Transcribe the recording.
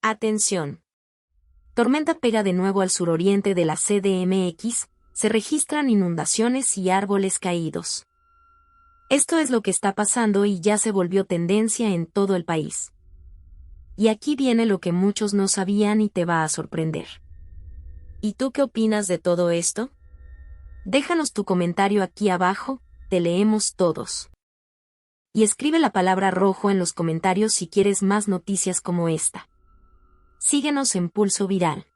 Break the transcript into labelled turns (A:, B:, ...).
A: Atención. Tormenta pega de nuevo al suroriente de la CDMX, se registran inundaciones y árboles caídos. Esto es lo que está pasando y ya se volvió tendencia en todo el país. Y aquí viene lo que muchos no sabían y te va a sorprender. ¿Y tú qué opinas de todo esto? Déjanos tu comentario aquí abajo, te leemos todos. Y escribe la palabra rojo en los comentarios si quieres más noticias como esta. Síguenos en Pulso Viral.